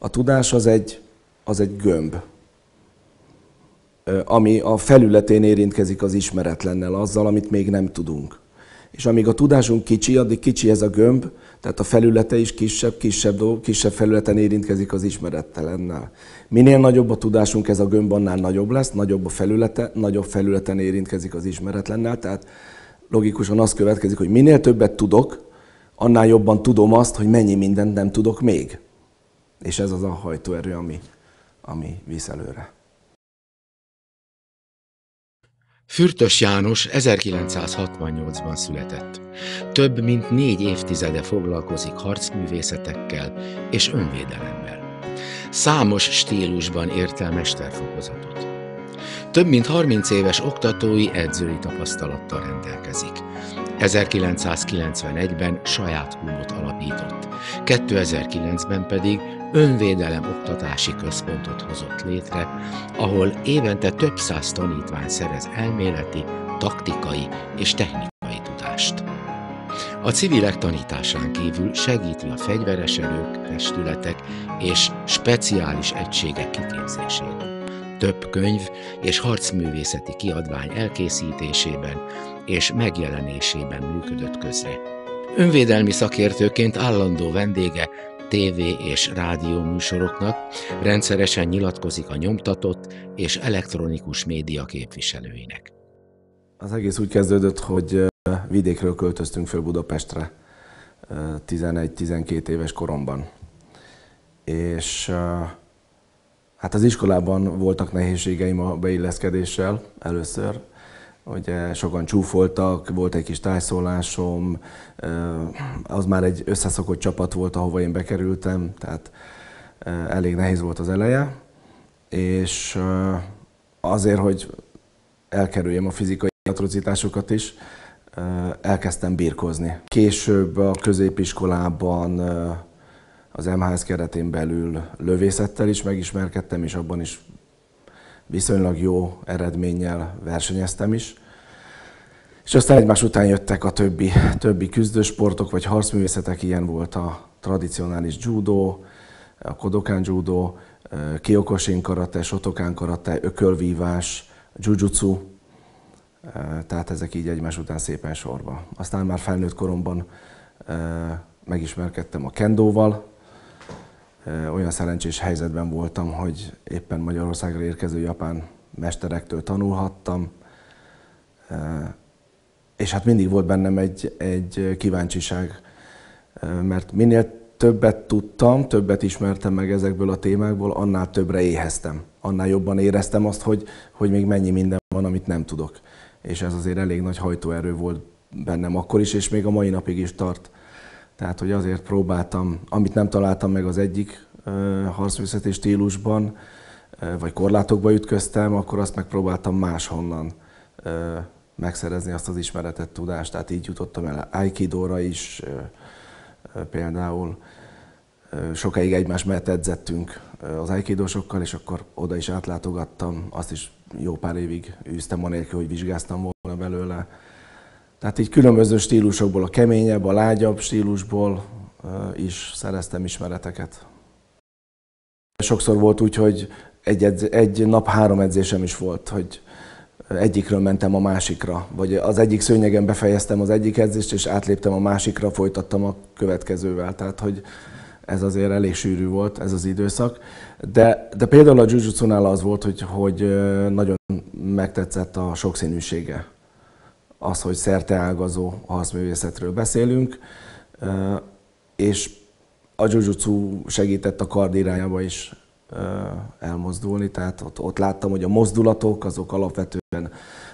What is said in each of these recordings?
A tudás az egy gömb, ami a felületén érintkezik az ismeretlennel, azzal, amit még nem tudunk. És amíg a tudásunk kicsi, addig kicsi ez a gömb, tehát a felülete is kisebb felületen érintkezik az ismerettelennel. Minél nagyobb a tudásunk, ez a gömb annál nagyobb lesz, nagyobb a felülete, nagyobb felületen érintkezik az ismeretlennel, tehát logikusan az következik, hogy minél többet tudok, annál jobban tudom azt, hogy mennyi mindent nem tudok még. És ez az a hajtóerő, ami visz előre. Fürtös János 1968-ban született. Több mint 4 évtizede foglalkozik harcművészetekkel és önvédelemmel. Számos stílusban ért el mesterfokozatot. Több mint 30 éves oktatói, edzői tapasztalattal rendelkezik. 1991-ben saját klubot alapított, 2009-ben pedig önvédelem oktatási központot hozott létre, ahol évente több száz tanítvány szerez elméleti, taktikai és technikai tudást. A civilek tanításán kívül segíti a fegyveres erők, testületek és speciális egységek kiképzését. Több könyv és harcművészeti kiadvány elkészítésében és megjelenésében működött közre. Önvédelmi szakértőként állandó vendége tévé- és rádióműsoroknak, rendszeresen nyilatkozik a nyomtatott és elektronikus média képviselőinek. Az egész úgy kezdődött, hogy vidékről költöztünk föl Budapestre 11-12 éves koromban. És hát az iskolában voltak nehézségeim a beilleszkedéssel először. Ugye sokan csúfoltak, volt egy kis tájszólásom, az már egy összeszokott csapat volt, ahova én bekerültem, tehát elég nehéz volt az eleje. És azért, hogy elkerüljem a fizikai atrocitásokat is, elkezdtem birkózni. Később a középiskolában az MHS keretén belül lövészettel is megismerkedtem, és abban is viszonylag jó eredménnyel versenyeztem is. És aztán egymás után jöttek a többi küzdősportok vagy harcművészetek, ilyen volt a tradicionális judo, a Kodokan judo, Kyokushin karate, Shotokan karate, ökölvívás, jujutsu, tehát ezek így egymás után szépen sorba. Aztán már felnőtt koromban megismerkedtem a kendóval. Olyan szerencsés helyzetben voltam, hogy éppen Magyarországra érkező japán mesterektől tanulhattam. És hát mindig volt bennem egy kíváncsiság, mert minél többet tudtam, többet ismertem meg ezekből a témákból, annál többre éheztem. Annál jobban éreztem azt, hogy még mennyi minden van, amit nem tudok. És ez azért elég nagy hajtóerő volt bennem akkor is, és még a mai napig is tart. Tehát, hogy azért próbáltam, amit nem találtam meg az egyik harcművészeti stílusban, vagy korlátokba ütköztem, akkor azt megpróbáltam máshonnan megszerezni azt az ismeretet, tudást. Tehát így jutottam el Aikidóra is, például sokáig egymás mellett edzettünk az aikidósokkal, és akkor oda is átlátogattam, azt is jó pár évig űztem anélkül, hogy vizsgáztam volna belőle. Tehát így különböző stílusokból, a keményebb, a lágyabb stílusból is szereztem ismereteket. Sokszor volt úgy, hogy egy nap 3 edzésem is volt, hogy egyikről mentem a másikra, vagy az egyik szőnyegen befejeztem az egyik edzést, és átléptem a másikra, folytattam a következővel. Tehát, hogy ez azért elég sűrű volt, ez az időszak. De például a jujutsunál az volt, hogy nagyon megtetszett a sokszínűsége. Az, hogy szerteágazó harcművészetről beszélünk, és a jujutsu segített a kard irányába is elmozdulni, tehát ott láttam, hogy a mozdulatok azok alapvetően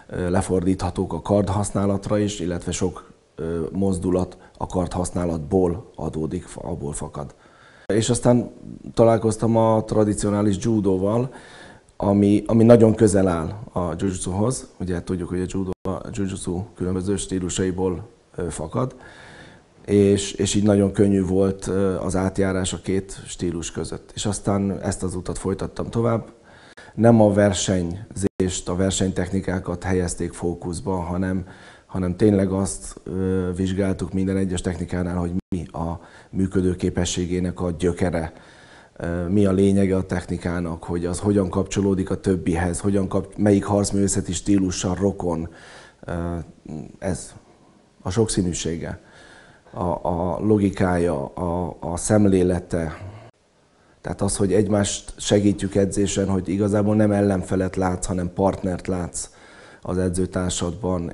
lefordíthatók a kard használatra is, illetve sok mozdulat a kard használatból adódik, abból fakad. És aztán találkoztam a tradicionális judóval, ami nagyon közel áll a jujutsuhoz. Ugye tudjuk, hogy a jujutsu különböző stílusaiból fakad, és így nagyon könnyű volt az átjárás a két stílus között. És aztán ezt az utat folytattam tovább. Nem a versenyzést, a versenytechnikákat helyezték fókuszba, hanem tényleg azt vizsgáltuk minden egyes technikánál, hogy mi a működőképességének a gyökere, mi a lényege a technikának, hogy az hogyan kapcsolódik a többihez, melyik harcművészeti stílussal rokon. Ez a sokszínűsége, a logikája, a szemlélete. Tehát az, hogy egymást segítjük edzésen, hogy igazából nem ellenfelet látsz, hanem partnert látsz az edzőtársadban,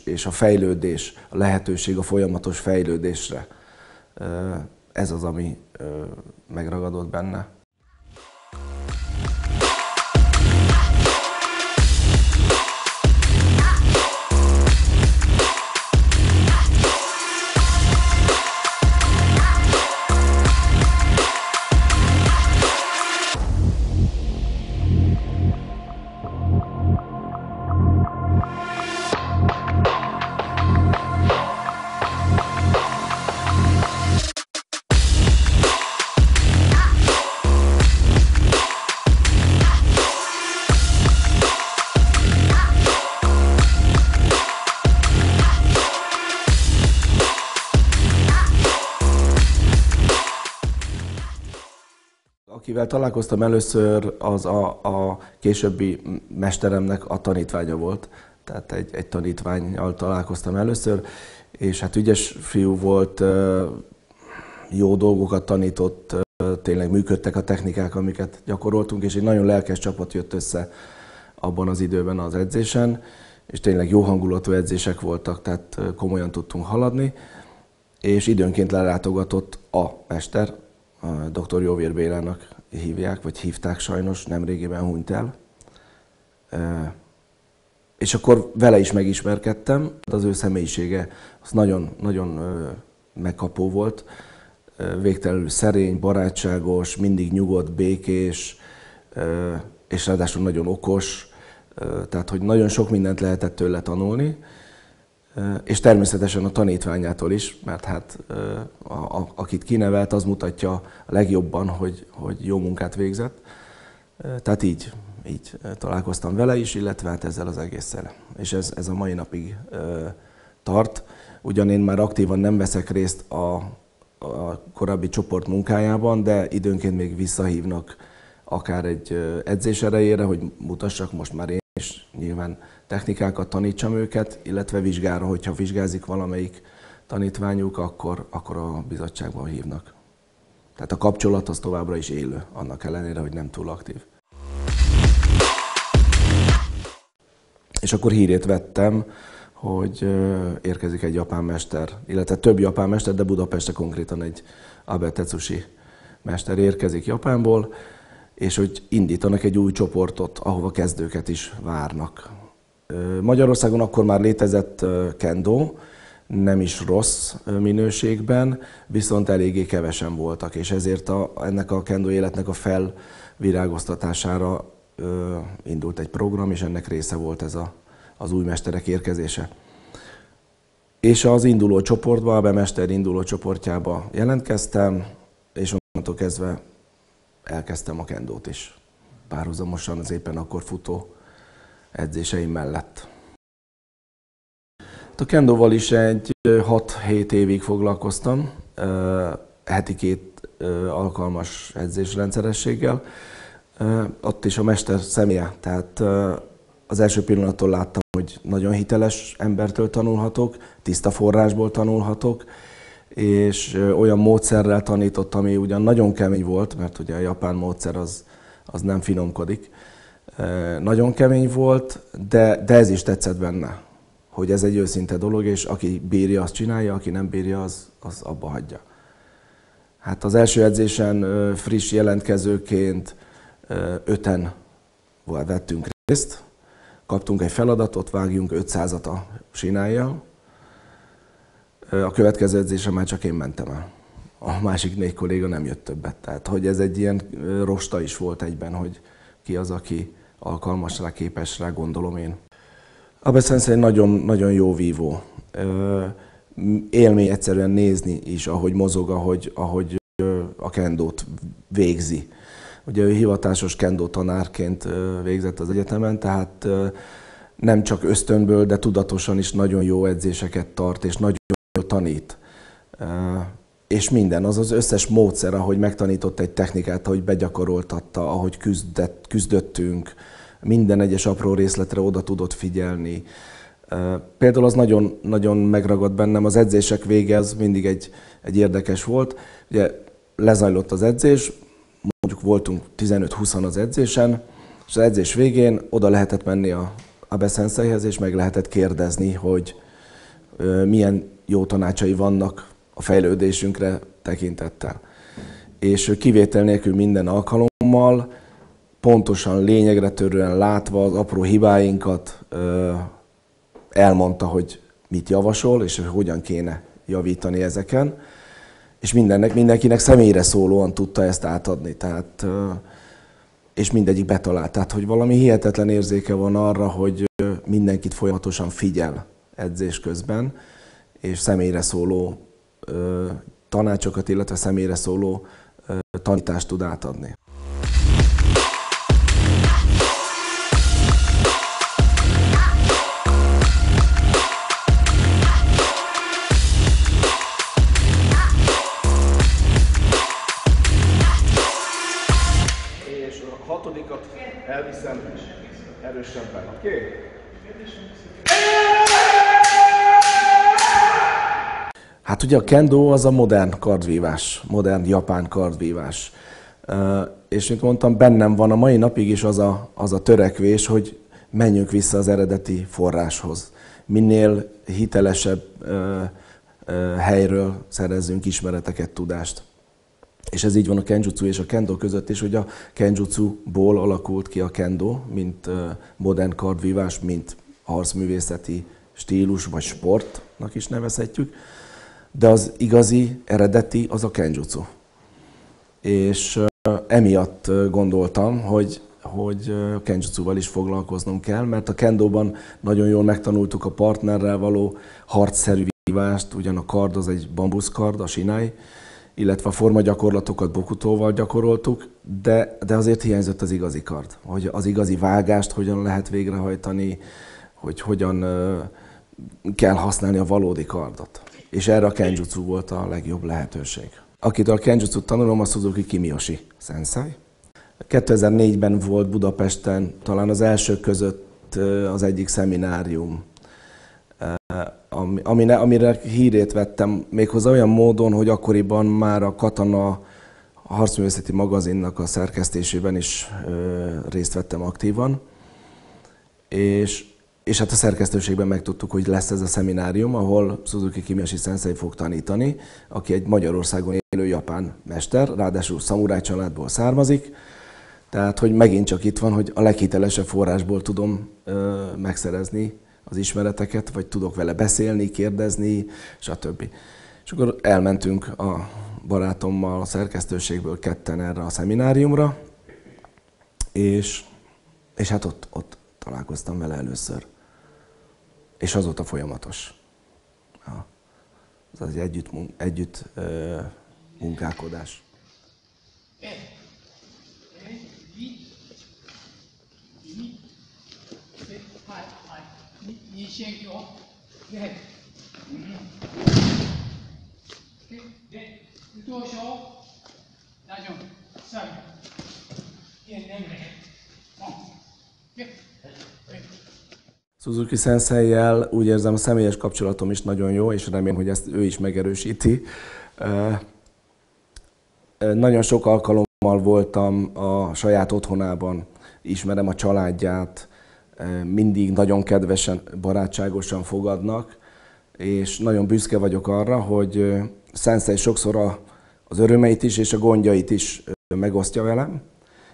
és a fejlődés, a lehetőség a folyamatos fejlődésre. Ez az, ami megragadott benne. Akivel találkoztam először, az a későbbi mesteremnek a tanítványa volt. Tehát egy tanítvánnyal találkoztam először, és hát ügyes fiú volt, jó dolgokat tanított, tényleg működtek a technikák, amiket gyakoroltunk, és egy nagyon lelkes csapat jött össze abban az időben az edzésen, és tényleg jó hangulatú edzések voltak, tehát komolyan tudtunk haladni, és időnként lelátogatott a mester, Dr. Jóvér Bélának hívják, vagy hívták sajnos, nemrégiben hunyt el. És akkor vele is megismerkedtem, az ő személyisége az nagyon megkapó volt, végtelenül szerény, barátságos, mindig nyugodt, békés, és ráadásul nagyon okos, tehát hogy nagyon sok mindent lehetett tőle tanulni, és természetesen a tanítványától is, mert hát akit kinevelt, az mutatja a legjobban, hogy jó munkát végzett. Tehát így találkoztam vele is, illetve hát ezzel az egésszel. És ez a mai napig tart. Ugyan én már aktívan nem veszek részt a korábbi csoport munkájában, de időnként még visszahívnak akár egy edzés erejére, hogy mutassak most már én is nyilván technikákat, tanítsam őket, illetve vizsgára, hogyha vizsgázik valamelyik tanítványuk, akkor a bizottságban hívnak. Tehát a kapcsolat az továbbra is élő, annak ellenére, hogy nem túl aktív. És akkor hírét vettem, hogy érkezik egy japán mester, illetve több japán mester, de Budapestre konkrétan egy Abe Tetsushi mester érkezik Japánból, és hogy indítanak egy új csoportot, ahova kezdőket is várnak. Magyarországon akkor már létezett kendo, nem is rossz minőségben, viszont eléggé kevesen voltak, és ezért ennek a kendo életnek a felvirágoztatására indult egy program, és ennek része volt ez az új mesterek érkezése. És az induló csoportba, a bemester induló csoportjába jelentkeztem, és onnantól kezdve elkezdtem a kendót is, párhuzamosan az éppen akkor futó edzéseim mellett. A kendóval is egy 6-7 évig foglalkoztam, heti 2 alkalmas edzésrendszerességgel. Ott is a mester személye, tehát az első pillanattól láttam, hogy nagyon hiteles embertől tanulhatok, tiszta forrásból tanulhatok, és olyan módszerrel tanított, ami ugyan nagyon kemény volt, mert ugye a japán módszer az nem finomkodik. Nagyon kemény volt, de ez is tetszett benne, hogy ez egy őszinte dolog, és aki bírja, azt csinálja, aki nem bírja, az abba hagyja. Hát az első edzésen friss jelentkezőként 5-en vettünk részt, kaptunk egy feladatot, vágjunk 500-at a sináljal. A következő edzésre már csak én mentem el. A másik 4 kolléga nem jött többet. Tehát, hogy ez egy ilyen rosta is volt egyben, hogy ki az, aki alkalmas rá, képes rá, gondolom én. Abe Sensei nagyon jó vívó. Élmény egyszerűen nézni is, ahogy mozog, ahogy a kendót végzi. Ugye ő hivatásos kendó tanárként végzett az egyetemen, tehát nem csak ösztönből, de tudatosan is nagyon jó edzéseket tart, és nagyon jó tanít. és minden, az összes módszer, ahogy megtanított egy technikát, ahogy begyakoroltatta, ahogy küzdöttünk, minden egyes apró részletre oda tudott figyelni. Például az nagyon, nagyon megragadt bennem, az edzések vége, az mindig egy érdekes volt. Ugye lezajlott az edzés, mondjuk voltunk 15-20 az edzésen, és az edzés végén oda lehetett menni a Abe Senseihez, és meg lehetett kérdezni, hogy milyen jó tanácsai vannak a fejlődésünkre tekintettel. És kivétel nélkül minden alkalommal, pontosan lényegre törően látva az apró hibáinkat, elmondta, hogy mit javasol, és hogyan kéne javítani ezeken. És mindenkinek személyre szólóan tudta ezt átadni. Tehát, és mindegyik betalált. Tehát, hogy valami hihetetlen érzéke van arra, hogy mindenkit folyamatosan figyel edzés közben, és személyre szóló tanácsokat, illetve személyre szóló tanítást tud átadni. És a hatodikat elviszem erősebben, oké? Okay? Hát ugye a kendo az a modern kardvívás, modern japán kardvívás. És mint mondtam, bennem van a mai napig is az a törekvés, hogy menjünk vissza az eredeti forráshoz. Minél hitelesebb helyről szerezzünk ismereteket, tudást. És ez így van a kenjutsu és a kendo között is, hogy a kenjutsuból alakult ki a kendo, mint modern kardvívás, mint harcművészeti stílus, vagy sportnak is nevezhetjük. De az igazi, eredeti az a kenjutsu. És emiatt gondoltam, hogy kenjutsuval is foglalkoznom kell, mert a kendóban nagyon jól megtanultuk a partnerrel való harcszerű vívást, ugyan a kard az egy bambuszkard, a shinai, illetve a formagyakorlatokat bokutóval gyakoroltuk, de azért hiányzott az igazi kard, hogy az igazi vágást hogyan lehet végrehajtani, hogy hogyan kell használni a valódi kardot. És erre a kenjutsu volt a legjobb lehetőség. Akitől a kenjutsut tanulom, a Suzuki Kimiyoshi sensei. 2004-ben volt Budapesten, talán az elsők között az egyik szeminárium, amire hírét vettem, méghozzá olyan módon, hogy akkoriban már a Katana harcművészeti magazinnak a szerkesztésében is részt vettem aktívan. És hát a szerkesztőségben megtudtuk, hogy lesz ez a szeminárium, ahol Suzuki Kimiyoshi sensei fog tanítani, aki egy Magyarországon élő japán mester, ráadásul szamuráj családból származik. Tehát, hogy megint csak itt van, hogy a leghitelesebb forrásból tudom megszerezni az ismereteket, vagy tudok vele beszélni, kérdezni, stb. És akkor elmentünk a barátommal a szerkesztőségből ketten erre a szemináriumra, és hát ott találkoztam vele először. És azóta folyamatos. Ez az együtt munkálkodás. Suzuki Sensei-jel úgy érzem, a személyes kapcsolatom is nagyon jó, és remélem, hogy ezt ő is megerősíti. Nagyon sok alkalommal voltam a saját otthonában, ismerem a családját, mindig nagyon kedvesen, barátságosan fogadnak, és nagyon büszke vagyok arra, hogy Sensei sokszor az örömeit is és a gondjait is megosztja velem,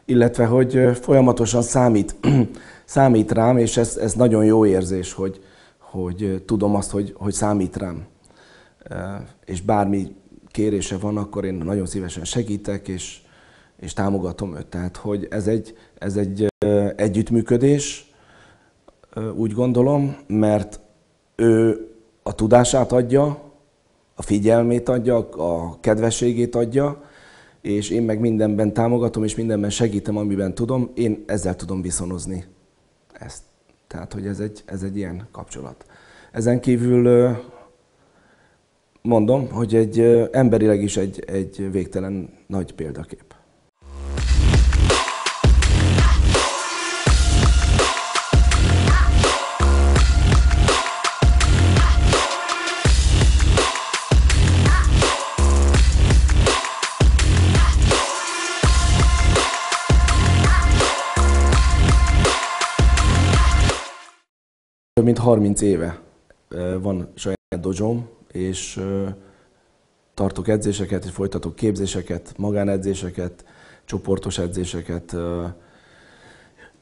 illetve hogy folyamatosan számít rám, és ez nagyon jó érzés, hogy tudom azt, hogy számít rám. És bármi kérése van, akkor én nagyon szívesen segítek, és támogatom őt. Tehát, hogy ez egy együttműködés, úgy gondolom, mert ő a tudását adja, a figyelmét adja, a kedvességét adja, és én meg mindenben támogatom, és mindenben segítem, amiben tudom, én ezzel tudom viszonozni ezt. Tehát, hogy ez egy ilyen kapcsolat. Ezen kívül mondom, hogy emberileg is egy végtelen nagy példakép. Több mint 30 éve van saját dojóm, és tartok edzéseket, és folytatok képzéseket, magánedzéseket, csoportos edzéseket,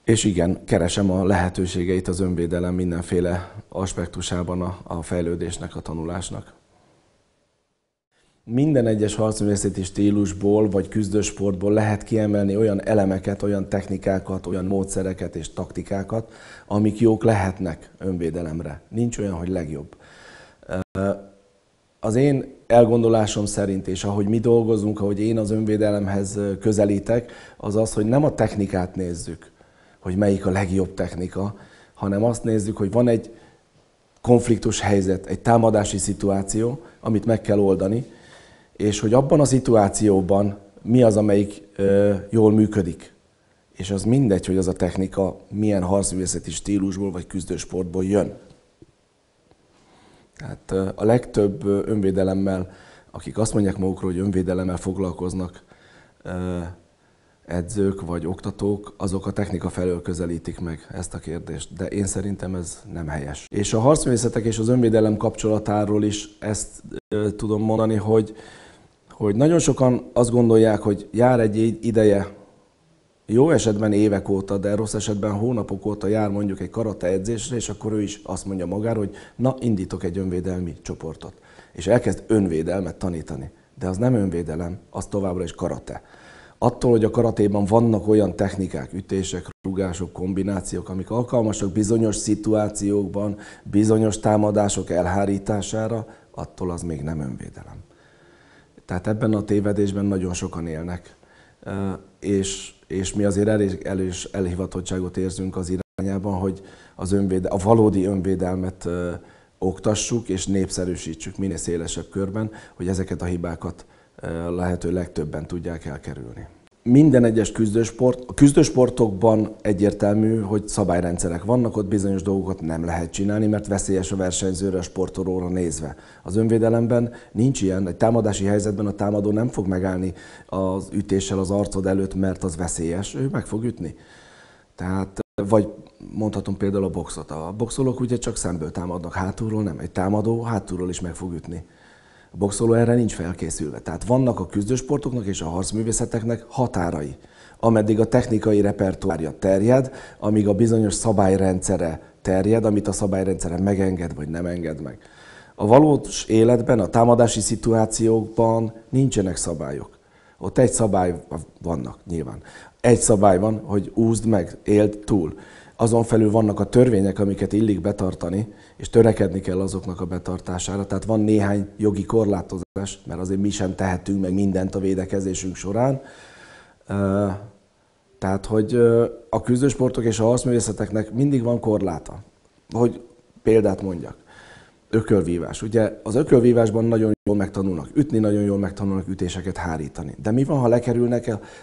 és igen, keresem a lehetőségeit az önvédelem mindenféle aspektusában a fejlődésnek, a tanulásnak. Minden egyes harcművészeti stílusból vagy küzdősportból lehet kiemelni olyan elemeket, olyan technikákat, olyan módszereket és taktikákat, amik jók lehetnek önvédelemre. Nincs olyan, hogy legjobb. Az én elgondolásom szerint, és ahogy mi dolgozunk, ahogy én az önvédelemhez közelítek, az az, hogy nem a technikát nézzük, hogy melyik a legjobb technika, hanem azt nézzük, hogy van egy konfliktus helyzet, egy támadási szituáció, amit meg kell oldani, és hogy abban a szituációban mi az, amelyik jól működik. És az mindegy, hogy az a technika milyen harcművészeti stílusból vagy küzdősportból jön. Tehát a legtöbb önvédelemmel, akik azt mondják magukról, hogy önvédelemmel foglalkoznak, edzők vagy oktatók, azok a technika felől közelítik meg ezt a kérdést. De én szerintem ez nem helyes. És a harcművészetek és az önvédelem kapcsolatáról is ezt tudom mondani, hogy nagyon sokan azt gondolják, hogy jár egy ideje, jó esetben évek óta, de rossz esetben hónapok óta jár mondjuk egy karate edzésre, és akkor ő is azt mondja magára, hogy na, indítok egy önvédelmi csoportot. És elkezd önvédelmet tanítani. De az nem önvédelem, az továbbra is karate. Attól, hogy a karatéban vannak olyan technikák, ütések, rugások, kombinációk, amik alkalmasak bizonyos szituációkban, bizonyos támadások elhárítására, attól az még nem önvédelem. Tehát ebben a tévedésben nagyon sokan élnek. És mi azért elég elhivatottságot érzünk az irányában, hogy a valódi önvédelmet oktassuk és népszerűsítsük minél szélesebb körben, hogy ezeket a hibákat lehető legtöbben tudják elkerülni. Minden egyes a küzdősportokban egyértelmű, hogy szabályrendszerek vannak, ott bizonyos dolgokat nem lehet csinálni, mert veszélyes a versenyzőre, a sportolóra nézve. Az önvédelemben nincs ilyen, egy támadási helyzetben a támadó nem fog megállni az ütéssel az arcod előtt, mert az veszélyes, ő meg fog ütni. Tehát, vagy mondhatom például a boxot. A boxolók ugye csak szemből támadnak, hátulról nem. Egy támadó hátulról is meg fog ütni. A boxoló erre nincs felkészülve. Tehát vannak a küzdősportoknak és a harcművészeteknek határai, ameddig a technikai repertoárja terjed, amíg a bizonyos szabályrendszere terjed, amit a szabályrendszere megenged vagy nem enged meg. A valós életben, a támadási szituációkban nincsenek szabályok. Ott egy szabály vannak nyilván. Egy szabály van, hogy úszd meg, éld túl. Azon felül vannak a törvények, amiket illik betartani, és törekedni kell azoknak a betartására. Tehát van néhány jogi korlátozás, mert azért mi sem tehetünk meg mindent a védekezésünk során. Tehát, hogy a küzdősportok és a harcművészeteknek mindig van korláta. Hogy példát mondjak. Ökölvívás. Ugye az ökölvívásban nagyon jól megtanulnak ütni, nagyon jól megtanulnak ütéseket hárítani. De mi van, ha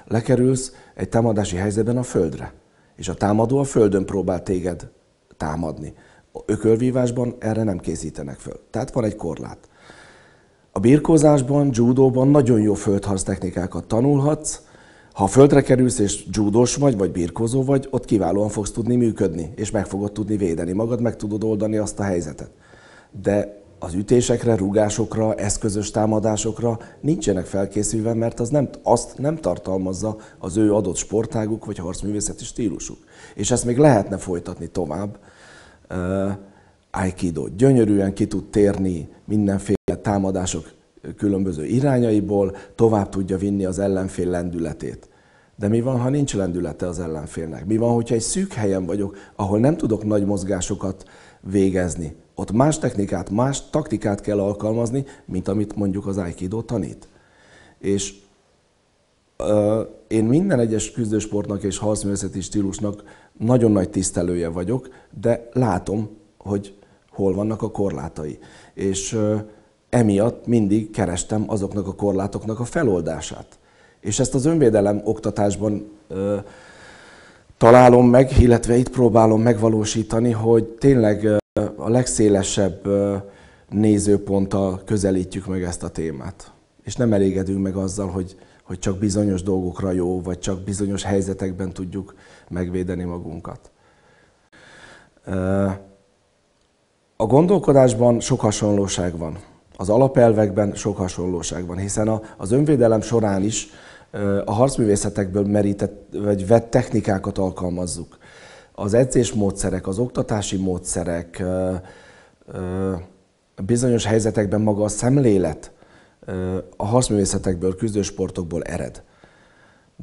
lekerülsz egy támadási helyzetben a földre? És a támadó a földön próbál téged támadni. A ökölvívásban erre nem készítenek föl. Tehát van egy korlát. A birkózásban, judóban nagyon jó földharc technikákat tanulhatsz. Ha földre kerülsz és judós vagy birkózó vagy, ott kiválóan fogsz tudni működni, és meg fogod tudni védeni magad, meg tudod oldani azt a helyzetet. De az ütésekre, rugásokra, eszközös támadásokra nincsenek felkészülve, mert azt nem tartalmazza az ő adott sportáguk vagy harcművészeti stílusuk. És ezt még lehetne folytatni tovább. Aikido gyönyörűen ki tud térni mindenféle támadások különböző irányaiból, tovább tudja vinni az ellenfél lendületét. De mi van, ha nincs lendülete az ellenfélnek? Mi van, hogyha egy szűk helyen vagyok, ahol nem tudok nagy mozgásokat végezni? Ott más technikát, más taktikát kell alkalmazni, mint amit mondjuk az Aikido tanít. És én minden egyes küzdősportnak és harcművészeti stílusnak nagyon nagy tisztelője vagyok, de látom, hogy hol vannak a korlátai. És emiatt mindig kerestem azoknak a korlátoknak a feloldását. És ezt az önvédelem oktatásban találom meg, illetve itt próbálom megvalósítani, hogy tényleg a legszélesebb nézőponttal közelítjük meg ezt a témát. És nem elégedünk meg azzal, hogy csak bizonyos dolgokra jó, vagy csak bizonyos helyzetekben tudjuk megvédeni magunkat. A gondolkodásban sok hasonlóság van. Az alapelvekben sok hasonlóság van, hiszen az önvédelem során is a harcművészetekből merített, vagy vett technikákat alkalmazzuk. Az edzésmódszerek, az oktatási módszerek, bizonyos helyzetekben maga a szemlélet a harcművészetekből, küzdősportokból ered.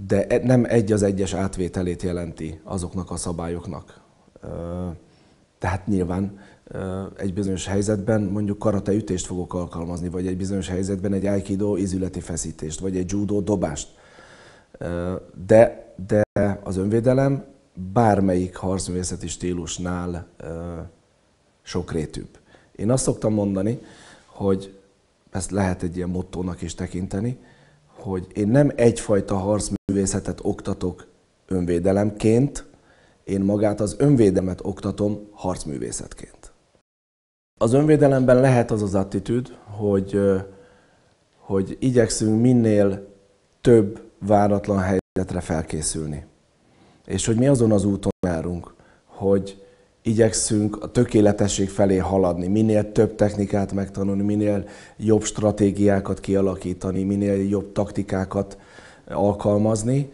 De nem egy az egyes átvételét jelenti azoknak a szabályoknak. Tehát nyilván egy bizonyos helyzetben mondjuk karate ütést fogok alkalmazni, vagy egy bizonyos helyzetben egy aikido ízületi feszítést, vagy egy judo dobást. De az önvédelem bármelyik harcművészeti stílusnál sokrétűbb. Én azt szoktam mondani, hogy ezt lehet egy ilyen mottónak is tekinteni, hogy én nem egyfajta harcművészetet oktatok önvédelemként, én magát az önvédelmet oktatom harcművészetként. Az önvédelemben lehet az az attitűd, hogy igyekszünk minél több váratlan helyzetre felkészülni. És hogy mi azon az úton járunk, hogy igyekszünk a tökéletesség felé haladni, minél több technikát megtanulni, minél jobb stratégiákat kialakítani, minél jobb taktikákat alkalmazni,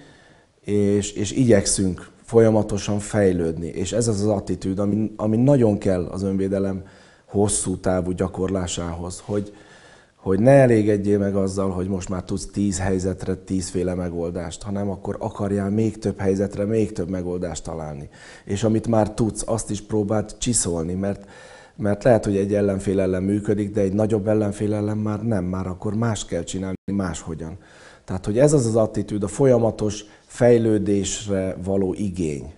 és igyekszünk folyamatosan fejlődni. És ez az az attitűd, ami nagyon kell az önvédelem hosszú távú gyakorlásához, hogy ne elégedjél meg azzal, hogy most már tudsz 10 helyzetre 10 féle megoldást, hanem akkor akarjál még több helyzetre még több megoldást találni. És amit már tudsz, azt is próbáld csiszolni, mert lehet, hogy egy ellenfél ellen működik, de egy nagyobb ellenfél ellen már nem, már akkor más kell csinálni, máshogyan. Tehát, hogy ez az az attitűd, a folyamatos fejlődésre való igény.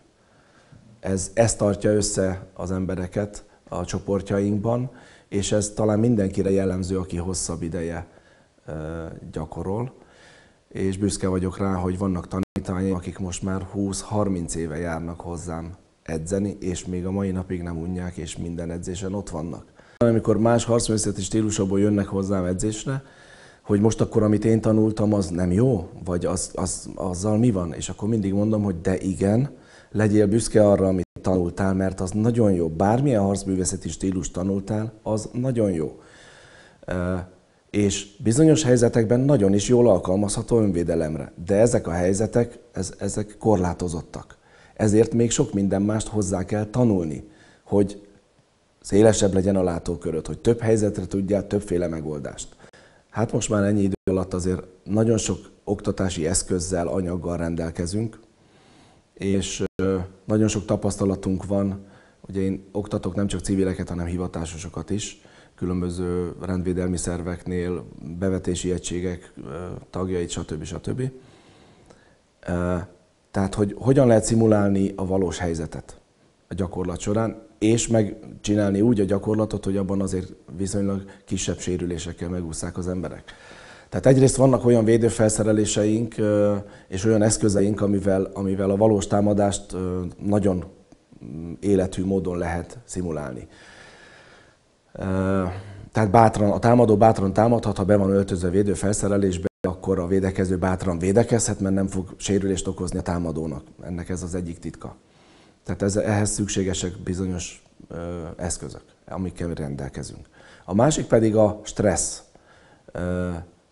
Ez tartja össze az embereket a csoportjainkban, és ez talán mindenkire jellemző, aki hosszabb ideje gyakorol. És büszke vagyok rá, hogy vannak tanítványaim, akik most már 20-30 éve járnak hozzám edzeni, és még a mai napig nem unják, és minden edzésen ott vannak. Amikor más harcművészeti stílusokból jönnek hozzám edzésre, hogy most akkor, amit én tanultam, az nem jó? Vagy azzal mi van? És akkor mindig mondom, hogy de igen, legyél büszke arra, amit tanultál, mert az nagyon jó. Bármilyen harcművészeti stílus tanultál, az nagyon jó. És bizonyos helyzetekben nagyon is jól alkalmazható önvédelemre. De ezek a helyzetek, ezek korlátozottak. Ezért még sok minden mást hozzá kell tanulni, hogy szélesebb legyen a látóköröd, hogy több helyzetre tudjál többféle megoldást. Hát most már ennyi idő alatt azért nagyon sok oktatási eszközzel, anyaggal rendelkezünk, és nagyon sok tapasztalatunk van. Ugye én oktatok nem csak civileket, hanem hivatásosokat is, különböző rendvédelmi szerveknél, bevetési egységek tagjait, stb. Tehát, hogy hogyan lehet szimulálni a valós helyzetet a gyakorlat során, és megcsinálni úgy a gyakorlatot, hogy abban azért viszonylag kisebb sérülésekkel megússzák az emberek. Tehát egyrészt vannak olyan védőfelszereléseink és olyan eszközeink, amivel a valós támadást nagyon élethű módon lehet szimulálni. Tehát bátran, a támadó bátran támadhat, ha be van öltözve védőfelszerelésbe, akkor a védekező bátran védekezhet, mert nem fog sérülést okozni a támadónak. Ennek ez az egyik titka. Tehát ehhez szükségesek bizonyos eszközök, amikkel rendelkezünk. A másik pedig a stressz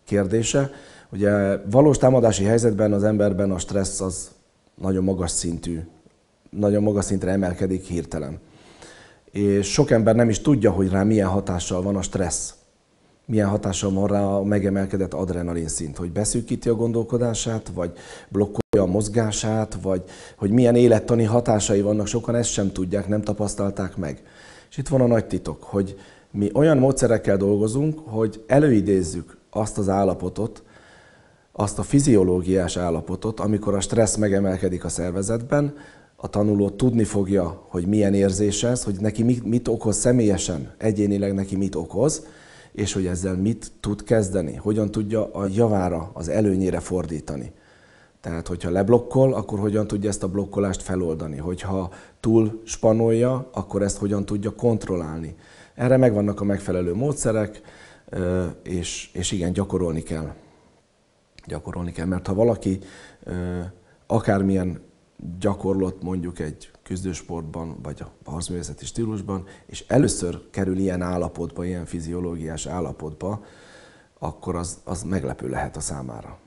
kérdése. Ugye valós támadási helyzetben az emberben a stressz az nagyon magas szintű, nagyon magas szintre emelkedik hirtelen. És sok ember nem is tudja, hogy rá milyen hatással van a stressz. Milyen hatással van rá a megemelkedett adrenalin szint, hogy beszűkíti a gondolkodását, vagy blokkolja a mozgását, vagy hogy milyen élettani hatásai vannak, sokan ezt sem tudják, nem tapasztalták meg. És itt van a nagy titok, hogy mi olyan módszerekkel dolgozunk, hogy előidézzük azt az állapotot, azt a fiziológiás állapotot, amikor a stressz megemelkedik a szervezetben, a tanuló tudni fogja, hogy milyen érzés ez, hogy neki mit okoz személyesen, egyénileg neki mit okoz, és hogy ezzel mit tud kezdeni, hogyan tudja a javára, az előnyére fordítani. Tehát, hogyha leblokkol, akkor hogyan tudja ezt a blokkolást feloldani. Hogyha túl spanolja, akkor ezt hogyan tudja kontrollálni. Erre megvannak a megfelelő módszerek, és igen, gyakorolni kell. Gyakorolni kell, mert ha valaki akármilyen gyakorlott mondjuk egy küzdősportban, vagy a harcművészeti stílusban, és először kerül ilyen állapotba, ilyen fiziológiás állapotba, akkor az meglepő lehet a számára.